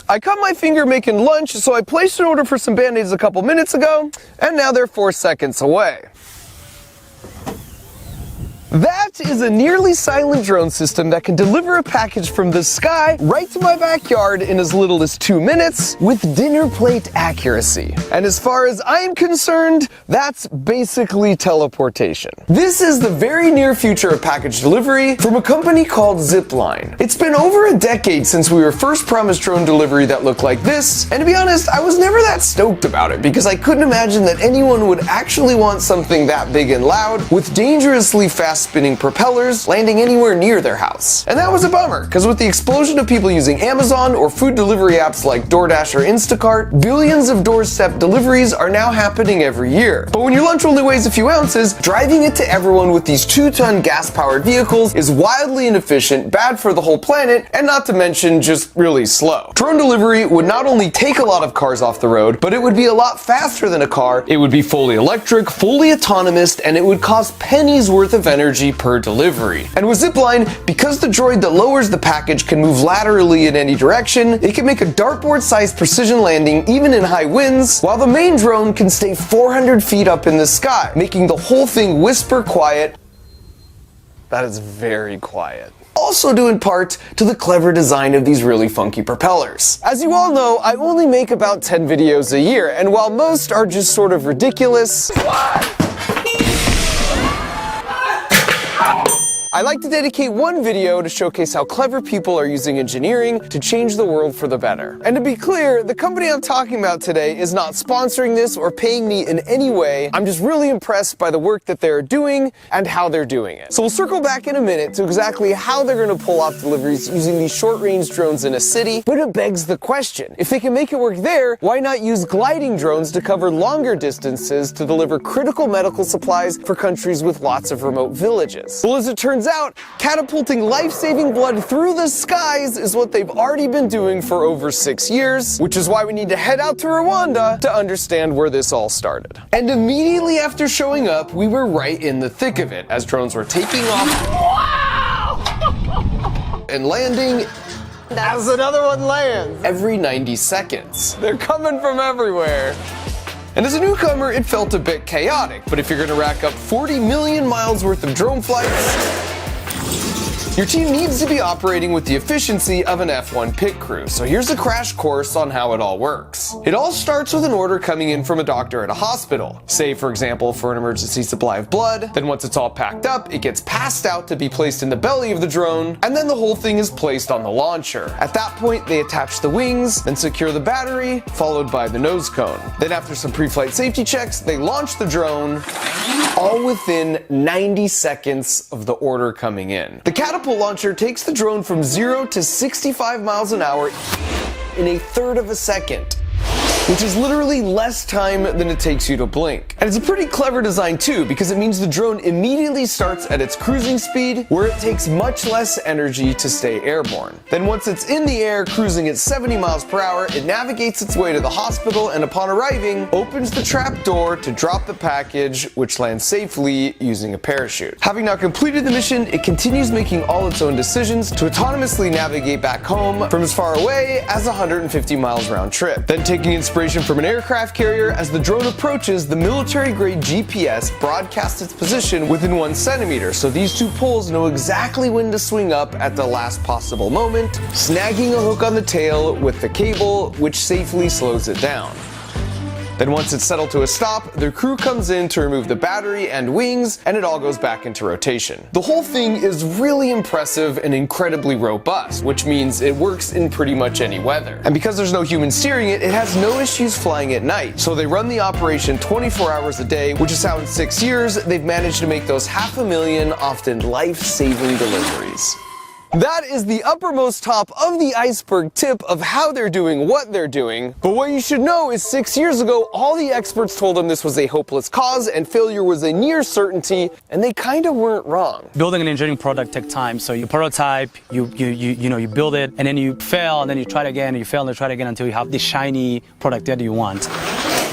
I cut my finger making lunch, so I placed an order for some Band-Aids a couple minutes ago, and now they're 4 seconds away. That is a nearly silent drone system that can deliver a package from the sky right to my backyard in as little as 2 minutes with dinner plate accuracy. And as far as I'm concerned, that's basically teleportation. This is the very near future of package delivery from a company called Zipline. It's been over a decade since we were first promised drone delivery that looked like this, and to be honest, I was never that stoked about it because I couldn't imagine that anyone would actually want something that big and loud with dangerously fast spinning propellers landing anywhere near their house. And that was a bummer, because with the explosion of people using Amazon or food delivery apps like DoorDash or Instacart, billions of doorstep deliveries are now happening every year. But when your lunch only weighs a few ounces, driving it to everyone with these 2-ton gas-powered vehicles is wildly inefficient, bad for the whole planet, and not to mention just really slow. Drone delivery would not only take a lot of cars off the road, but it would be a lot faster than a car, it would be fully electric, fully autonomous, and it would cost pennies worth of energy per delivery. And with Zipline, because the droid that lowers the package can move laterally in any direction, it can make a dartboard-sized precision landing even in high winds, while the main drone can stay 400 feet up in the sky, making the whole thing whisper quiet. That is very quiet. Also due in part to the clever design of these really funky propellers. As you all know, I only make about 10 videos a year, and while most are just sort of ridiculous, I like to dedicate one video to showcase how clever people are using engineering to change the world for the better. And to be clear, the company I'm talking about today is not sponsoring this or paying me in any way. I'm just really impressed by the work that they're doing and how they're doing it. So we'll circle back in a minute to exactly how they're going to pull off deliveries using these short-range drones in a city, but it begs the question, if they can make it work there, why not use gliding drones to cover longer distances to deliver critical medical supplies for countries with lots of remote villages? Well, as it turns out, catapulting life-saving blood through the skies is what they've already been doing for over 6 years, which is why we need to head out to Rwanda to understand where this all started. And immediately after showing up, we were right in the thick of it, as drones were taking off and landing as another one lands every 90 seconds. They're coming from everywhere. And as a newcomer, it felt a bit chaotic, but if you're gonna rack up 40 million miles worth of drone flights, your team needs to be operating with the efficiency of an F1 pit crew, so here's a crash course on how it all works. It all starts with an order coming in from a doctor at a hospital, say for example for an emergency supply of blood. Then once it's all packed up, it gets passed out to be placed in the belly of the drone, and then the whole thing is placed on the launcher. At that point, they attach the wings, then secure the battery, followed by the nose cone. Then after some pre-flight safety checks, they launch the drone, all within 90 seconds of the order coming in. The catapult launcher takes the drone from 0 to 65 miles an hour in a third of a second, which is literally less time than it takes you to blink. And it's a pretty clever design too, because it means the drone immediately starts at its cruising speed, where it takes much less energy to stay airborne. Then once it's in the air, cruising at 70 miles per hour, it navigates its way to the hospital, and upon arriving, opens the trap door to drop the package, which lands safely using a parachute. Having now completed the mission, it continues making all its own decisions to autonomously navigate back home from as far away as 150 miles round trip. Then taking inspiration from an aircraft carrier, as the drone approaches, the military-grade GPS broadcasts its position within 1 centimeter, so these two poles know exactly when to swing up at the last possible moment, snagging a hook on the tail with the cable, which safely slows it down. Then once it's settled to a stop, their crew comes in to remove the battery and wings, and it all goes back into rotation. The whole thing is really impressive and incredibly robust, which means it works in pretty much any weather. And because there's no human steering it, it has no issues flying at night. So they run the operation 24 hours a day, which is how in 6 years, they've managed to make those 500,000 often life-saving deliveries. That is the uppermost top of the iceberg tip of how they're doing what they're doing. But what you should know is 6 years ago, all the experts told them this was a hopeless cause and failure was a near certainty, and they kind of weren't wrong. Building an engineering product takes time, so you prototype, you build it, and then you fail, and then you try it again, and you fail, and you try it again until you have the shiny product that you want.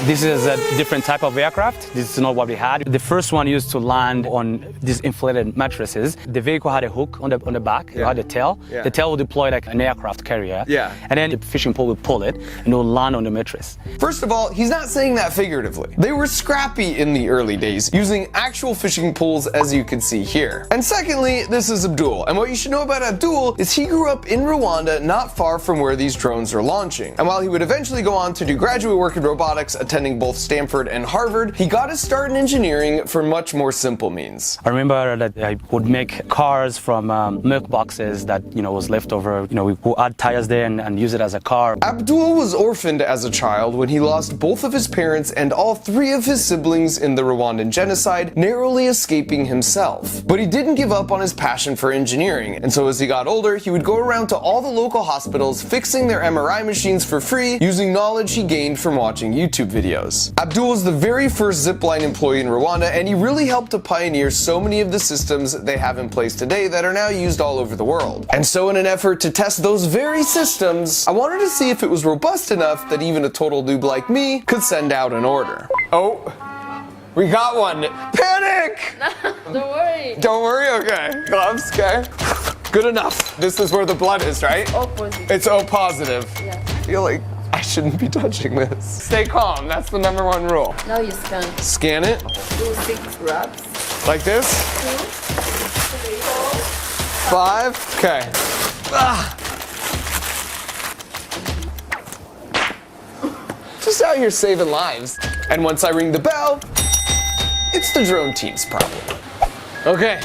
This is a different type of aircraft. This is not what we had. The first one used to land on these inflated mattresses. The vehicle had a hook on the back. It had a tail. Yeah. The tail would deploy like an aircraft carrier. Yeah. And then the fishing pole would pull it and it would land on the mattress. First of all, he's not saying that figuratively. They were scrappy in the early days, using actual fishing poles as you can see here. And secondly, this is Abdul. And what you should know about Abdul is he grew up in Rwanda, not far from where these drones are launching. And while he would eventually go on to do graduate work in robotics, attending both Stanford and Harvard, he got his start in engineering for much more simple means. I remember that I would make cars from milk boxes that, was left over. We would add tires there and use it as a car. Abdul was orphaned as a child when he lost both of his parents and all 3 of his siblings in the Rwandan genocide, narrowly escaping himself. But he didn't give up on his passion for engineering, and so as he got older, he would go around to all the local hospitals fixing their MRI machines for free using knowledge he gained from watching YouTube videos. Abdul was the very first zipline employee in Rwanda, and he really helped to pioneer so many of the systems they have in place today that are now used all over the world. And so in an effort to test those very systems, I wanted to see if it was robust enough that even a total noob like me could send out an order. Oh, we got one. Panic! Don't worry. Don't worry, okay. Gloves, okay. Good enough. This is where the blood is, right? O positive. It's O positive. Yeah. I feel like I shouldn't be touching this. Stay calm, that's the #1 rule. Now you scan. Scan it, Do 6 reps. like this. 2, 3, 5, okay. Ah. Just out here saving lives. And once I ring the bell, it's the drone team's problem. Okay,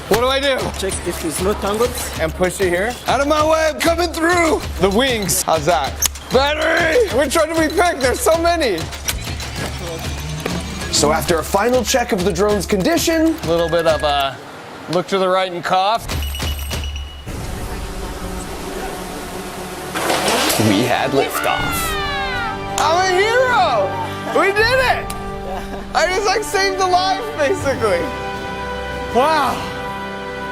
what do I do? Check if it's not tangled. And push it here. Out of my way, I'm coming through! The wings, how's that? Battery! Which one do we pick? There's so many! So after a final check of the drone's condition, a little bit of a look to the right and cough, we had liftoff. I'm a hero! We did it! I just saved a life, basically. Wow.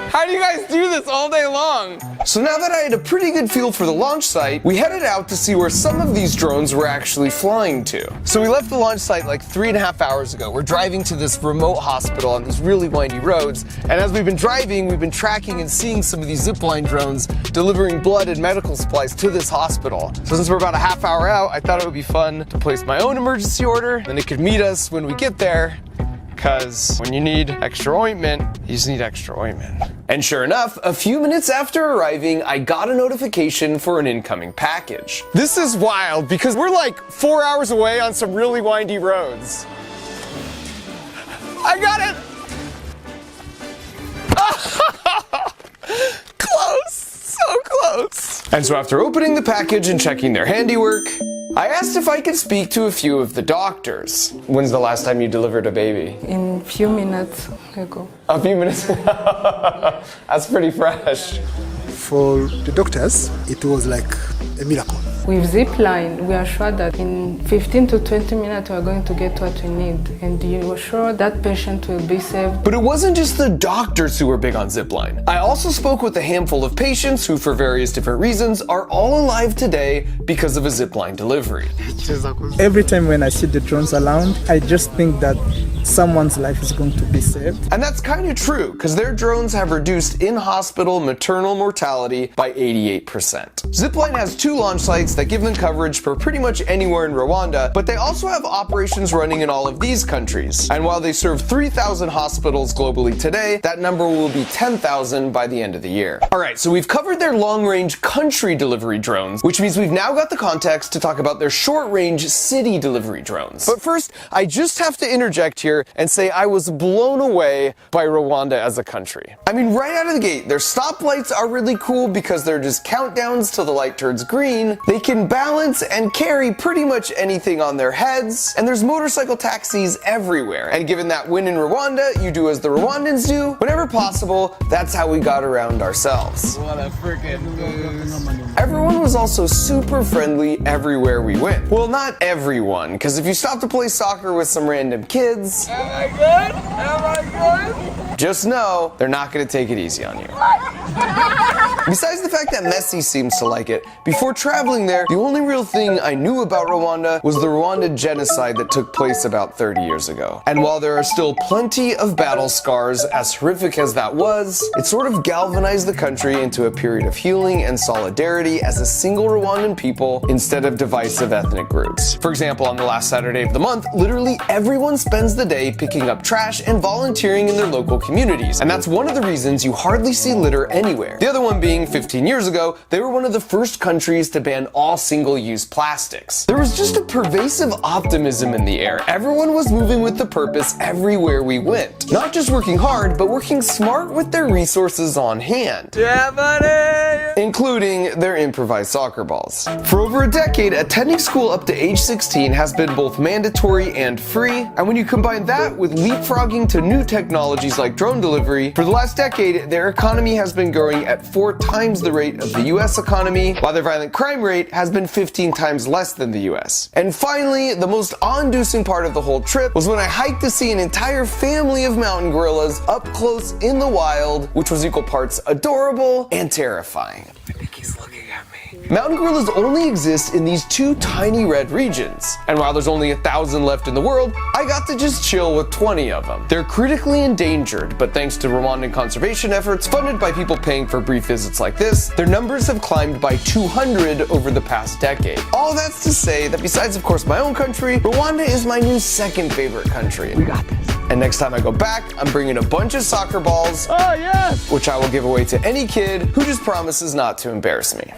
How do you guys do this all day long? So now that I had a pretty good feel for the launch site, we headed out to see where some of these drones were actually flying to. So we left the launch site like 3.5 hours ago. We're driving to this remote hospital on these really windy roads. And as we've been driving, we've been tracking and seeing some of these zipline drones delivering blood and medical supplies to this hospital. So since we're about a half hour out, I thought it would be fun to place my own emergency order. Then it could meet us when we get there. Because when you need extra ointment, you just need extra ointment. And sure enough, a few minutes after arriving, I got a notification for an incoming package. This is wild because we're like 4 hours away on some really windy roads. I got it! Close, so close. And so after opening the package and checking their handiwork, I asked if I could speak to a few of the doctors. When's the last time you delivered a baby? In a few minutes ago. A few minutes? That's pretty fresh. For the doctors, it was like a miracle. With Zipline, we are sure that in 15 to 20 minutes we are going to get what we need, and you are sure that patient will be saved. But it wasn't just the doctors who were big on Zipline. I also spoke with a handful of patients who, for various different reasons, are all alive today because of a Zipline delivery. Every time when I see the drones around, I just think that someone's life is going to be saved. And that's kind of true, because their drones have reduced in-hospital maternal mortality by 88%. Zipline has 2 launch sites that give them coverage for pretty much anywhere in Rwanda, but they also have operations running in all of these countries. And while they serve 3,000 hospitals globally today, that number will be 10,000 by the end of the year. Alright, so we've covered their long-range country delivery drones, which means we've now got the context to talk about their short-range city delivery drones. But first, I just have to interject here and say I was blown away by Rwanda as a country. I mean, right out of the gate, their stoplights are really cool because they're just countdowns till the light turns green. They can balance and carry pretty much anything on their heads, and there's motorcycle taxis everywhere. And given that when in Rwanda, you do as the Rwandans do, whenever possible, that's how we got around ourselves. What a freaking boost. Everyone was also super friendly everywhere we went. Well, not everyone, because if you stop to play soccer with some random kids, am I good? Am I good? Just know they're not gonna take it easy on you. Besides the fact that Messi seems to like it, before traveling there, the only real thing I knew about Rwanda was the Rwandan genocide that took place about 30 years ago. And while there are still plenty of battle scars, as horrific as that was, it sort of galvanized the country into a period of healing and solidarity as a single Rwandan people instead of divisive ethnic groups. For example, on the last Saturday of the month, literally everyone spends the day picking up trash and volunteering in their local communities. And that's one of the reasons you hardly see litter anywhere. The other one being 15 years ago, they were one of the first countries to ban all single-use plastics. There was just a pervasive optimism in the air. Everyone was moving with the purpose everywhere we went. Not just working hard, but working smart with their resources on hand. Yeah, buddy! Including their improvised soccer balls. For over a decade, attending school up to age 16 has been both mandatory and free, and when you combine that with leapfrogging to new technologies like drone delivery, for the last decade, their economy has been growing at 4 times the rate of the US economy, while their violent crime rate has been 15 times less than the US. And finally, the most awe-inducing part of the whole trip was when I hiked to see an entire family of mountain gorillas up close in the wild, which was equal parts adorable and terrifying. I think he's looking at me. Mountain gorillas only exist in these 2 tiny red regions, and while there's only 1,000 left in the world, I got to just chill with 20 of them. They're critically endangered, but thanks to Rwandan conservation efforts funded by people paying for brief visits like this, their numbers have climbed by 200 over the past decade. All that's to say that besides of course my own country, Rwanda is my new second favorite country. We got this. And next time I go back, I'm bringing a bunch of soccer balls, Oh, yes! which I will give away to any kid who just promises not to embarrass me.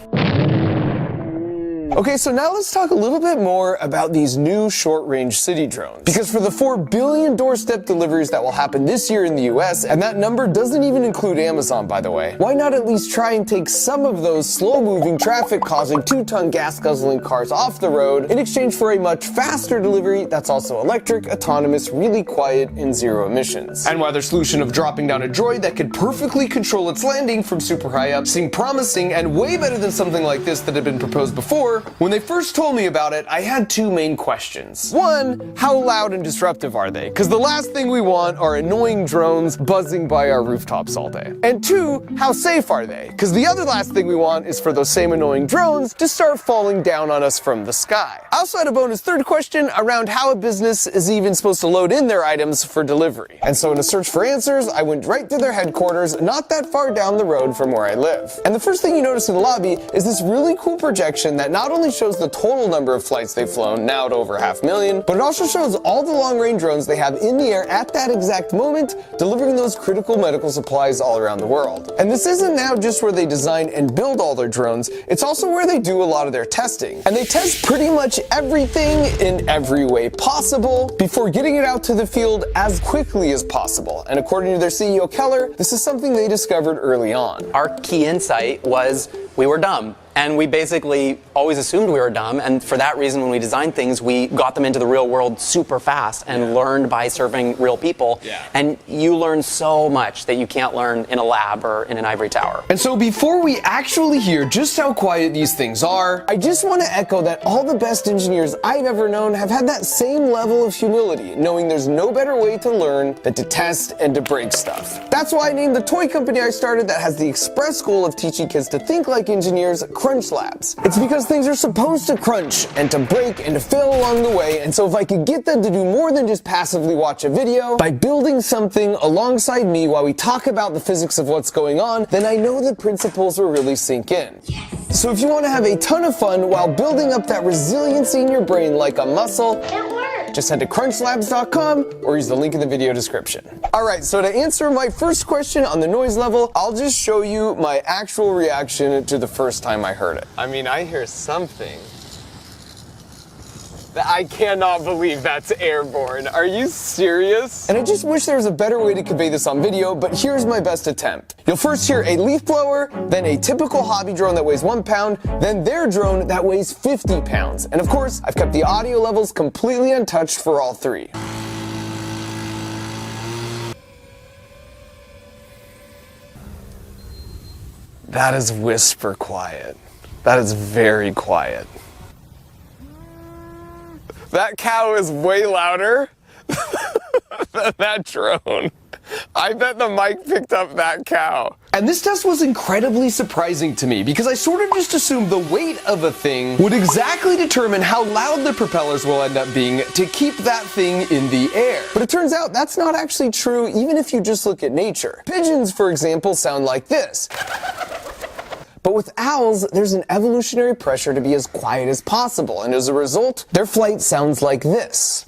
Okay, so now let's talk a little bit more about these new short-range city drones. Because for the 4 billion doorstep deliveries that will happen this year in the US, and that number doesn't even include Amazon, by the way, why not at least try and take some of those slow-moving, traffic-causing, 2-ton gas-guzzling cars off the road in exchange for a much faster delivery that's also electric, autonomous, really quiet, and zero emissions. And while their solution of dropping down a droid that could perfectly control its landing from super high up seemed promising and way better than something like this that had been proposed before, when they first told me about it, I had 2 main questions. 1, how loud and disruptive are they? Because the last thing we want are annoying drones buzzing by our rooftops all day. And 2, how safe are they? Because the other last thing we want is for those same annoying drones to start falling down on us from the sky. I also had a bonus 3rd question around how a business is even supposed to load in their items for delivery. And so in a search for answers, I went right to their headquarters, not that far down the road from where I live. And the first thing you notice in the lobby is this really cool projection that not only shows the total number of flights they've flown, now at over 500,000, but it also shows all the long-range drones they have in the air at that exact moment, delivering those critical medical supplies all around the world. And this isn't now just where they design and build all their drones, it's also where they do a lot of their testing. And they test pretty much everything in every way possible before getting it out to the field as quickly as possible. And according to their CEO Keller, this is something they discovered early on. Our key insight was we were dumb. And we basically always assumed we were dumb, and for that reason, when we designed things, we got them into the real world super fast and learned by serving real people. And you learn so much that you can't learn in a lab or in an ivory tower. And so before we actually hear just how quiet these things are, I just want to echo that all the best engineers I've ever known have had that same level of humility, knowing there's no better way to learn than to test and to break stuff. That's why I named the toy company I started that has the express goal of teaching kids to think like engineers, Crunch Labs. It's because things are supposed to crunch and to break and to fail along the way, and so if I could get them to do more than just passively watch a video, by building something alongside me while we talk about the physics of what's going on, then I know the principles will really sink in. Yes. So if you want to have a ton of fun while building up that resiliency in your brain like a muscle, just head to crunchlabs.com or use the link in the video description. Alright, so to answer my first question on the noise level, I'll just show you my actual reaction to the first time I heard it. I mean, I hear something. I cannot believe that's airborne. Are you serious? And I just wish there was a better way to convey this on video, but here's my best attempt. You'll first hear a leaf blower, then a typical hobby drone that weighs 1 pound, then their drone that weighs 50 pounds. And of course, I've kept the audio levels completely untouched for all 3. That is whisper quiet. That is very quiet. That cow is way louder than that drone. I bet the mic picked up that cow. And this test was incredibly surprising to me because I sort of just assumed the weight of a thing would exactly determine how loud the propellers will end up being to keep that thing in the air. But it turns out that's not actually true even if you just look at nature. Pigeons, for example, sound like this. But with owls, there's an evolutionary pressure to be as quiet as possible, and as a result, their flight sounds like this.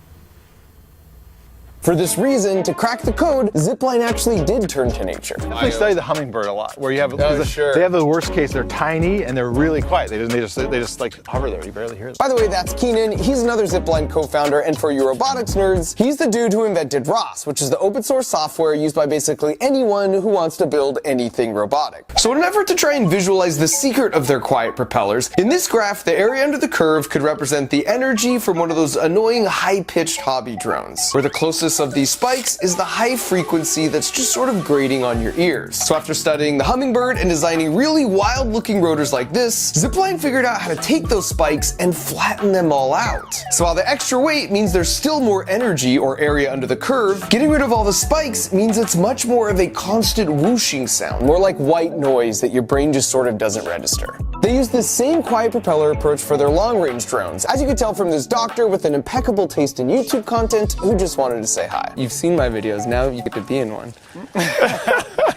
For this reason, to crack the code, Zipline actually did turn to nature. I study the hummingbird a lot, where you have sure. They have the worst case. They're tiny and they're really quiet. They just like hover there. You barely hear them. By the way, that's Keenan. He's another Zipline co-founder, and for you robotics nerds, he's the dude who invented ROS, which is the open source software used by basically anyone who wants to build anything robotic. So in an effort to try and visualize the secret of their quiet propellers, in this graph, the area under the curve could represent the energy from one of those annoying high-pitched hobby drones, where the closest of these spikes is the high frequency that's just sort of grating on your ears. So after studying the hummingbird and designing really wild looking rotors like this, Zipline figured out how to take those spikes and flatten them all out. So while the extra weight means there's still more energy or area under the curve, getting rid of all the spikes means it's much more of a constant whooshing sound, more like white noise that your brain just sort of doesn't register. They use the same quiet propeller approach for their long-range drones, as you can tell from this doctor with an impeccable taste in YouTube content who just wanted to say hi. You've seen my videos, now you get to be in one.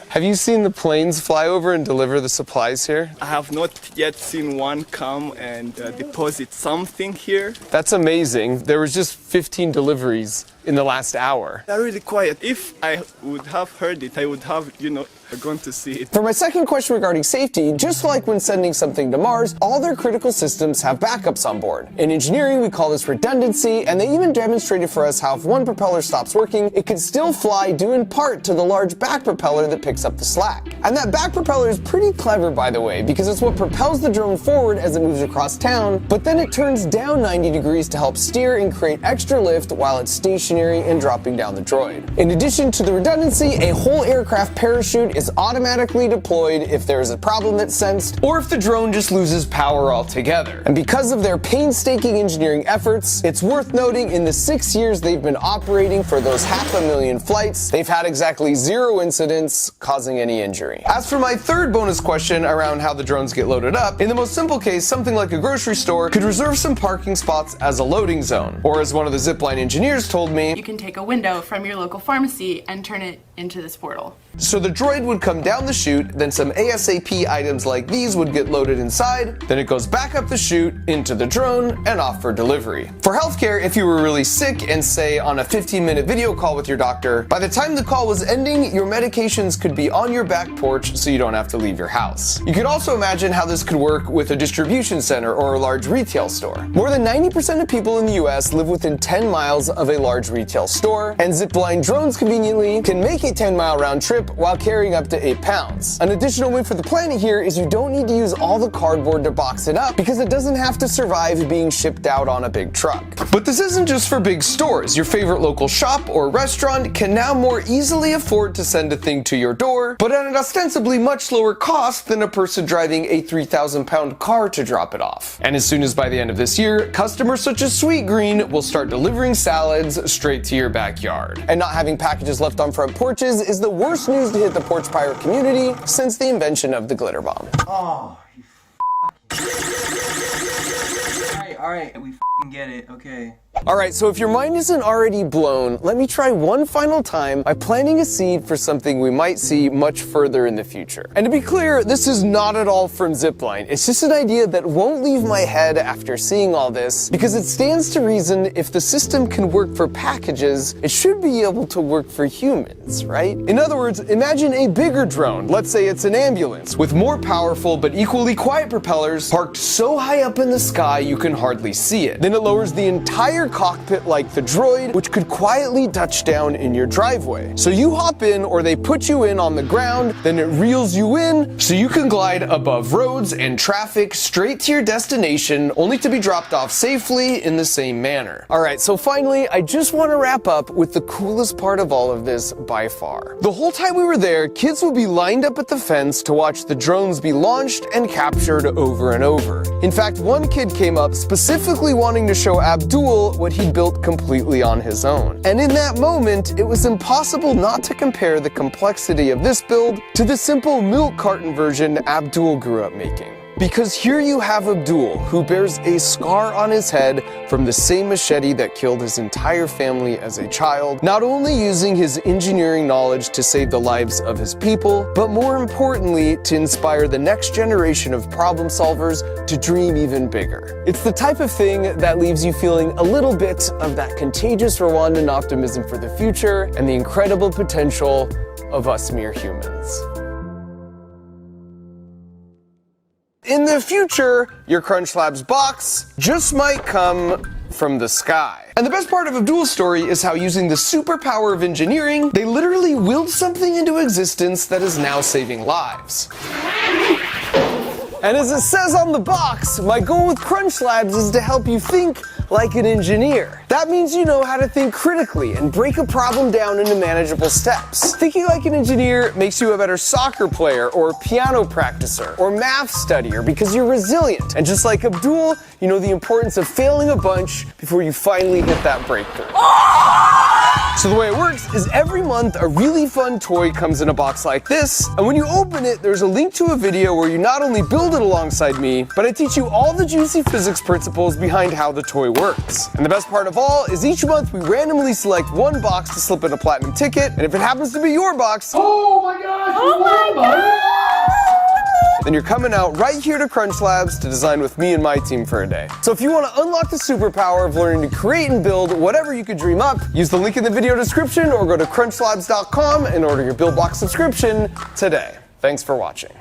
Have you seen the planes fly over and deliver the supplies here? I have not yet seen one come and deposit something here. That's amazing. There was just 15 deliveries in the last hour. They're really quiet. If I would have heard it, I would have, gone to see it. For my second question regarding safety, just like when sending something to Mars, all their critical systems have backups on board. In engineering, we call this redundancy, and they even demonstrated for us how if one propeller stops working, it could still fly due in part to the large back propeller that picks up the slack. And that back propeller is pretty clever, by the way, because it's what propels the drone forward as it moves across town, but then it turns down 90 degrees to help steer and create extra lift while it's stationary and dropping down the droid. In addition to the redundancy, a whole aircraft parachute is automatically deployed if there is a problem that's sensed, or if the drone just loses power altogether. And because of their painstaking engineering efforts, it's worth noting in the 6 years they've been operating for those 500,000 flights, they've had exactly 0 incidents causing any injury. As for my third bonus question around how the drones get loaded up, in the most simple case, something like a grocery store could reserve some parking spots as a loading zone. Or as one of the Zipline engineers told me, you can take a window from your local pharmacy and turn it into this portal. So the droid would come down the chute, then some ASAP items like these would get loaded inside, then it goes back up the chute, into the drone, and off for delivery. For healthcare, if you were really sick and say on a 15-minute video call with your doctor, by the time the call was ending, your medications could be on your back porch so you don't have to leave your house. You could also imagine how this could work with a distribution center or a large retail store. More than 90% of people in the US live within 10 miles of a large retail store, and Zipline drones conveniently can make a 10-mile round trip while carrying up to 8 pounds. An additional win for the planet here is you don't need to use all the cardboard to box it up because it doesn't have to survive being shipped out on a big truck. But this isn't just for big stores. Your favorite local shop or restaurant can now more easily afford to send a thing to your door, but at an ostensibly much lower cost than a person driving a 3,000-pound car to drop it off. And as soon as by the end of this year, customers such as Sweet Green will start delivering salads straight to your backyard. And not having packages left on front porches is the worst news to hit the porch pirate community since the invention of the glitter bomb. Oh, you Alright, we get it, okay. Alright, so if your mind isn't already blown, let me try one final time by planting a seed for something we might see much further in the future. And to be clear, this is not at all from Zipline. It's just an idea that won't leave my head after seeing all this, because it stands to reason if the system can work for packages, it should be able to work for humans, right? In other words, imagine a bigger drone, let's say it's an ambulance, with more powerful but equally quiet propellers parked so high up in the sky you can hardly see it. Then it lowers the entire cockpit like the droid, which could quietly touch down in your driveway. So you hop in or they put you in on the ground, then it reels you in so you can glide above roads and traffic straight to your destination, only to be dropped off safely in the same manner. Alright, so finally, I just want to wrap up with the coolest part of all of this by far. The whole time we were there, kids would be lined up at the fence to watch the drones be launched and captured over and over. In fact, one kid came up specifically wanting to show Abdul what he built completely on his own. And in that moment, it was impossible not to compare the complexity of this build to the simple milk carton version Abdul grew up making. Because here you have Abdul, who bears a scar on his head from the same machete that killed his entire family as a child, not only using his engineering knowledge to save the lives of his people, but more importantly, to inspire the next generation of problem solvers to dream even bigger. It's the type of thing that leaves you feeling a little bit of that contagious Rwandan optimism for the future and the incredible potential of us mere humans. In the future, your Crunch Labs box just might come from the sky. And the best part of Abdul's story is how, using the superpower of engineering, they literally willed something into existence that is now saving lives. And as it says on the box, my goal with Crunch Labs is to help you think like an engineer. That means you know how to think critically and break a problem down into manageable steps. Thinking like an engineer makes you a better soccer player or piano practicer or math studier because you're resilient. And just like Abdul, you know the importance of failing a bunch before you finally hit that breakthrough. So the way it works is every month a really fun toy comes in a box like this, and when you open it, there's a link to a video where you not only build it alongside me, but I teach you all the juicy physics principles behind how the toy works. And the best part of all is each month we randomly select one box to slip in a platinum ticket, and if it happens to be your box, Oh my gosh! Oh my god! then you're coming out right here to Crunch Labs to design with me and my team for a day. So if you want to unlock the superpower of learning to create and build whatever you could dream up, use the link in the video description or go to crunchlabs.com and order your Build Box subscription today. Thanks for watching.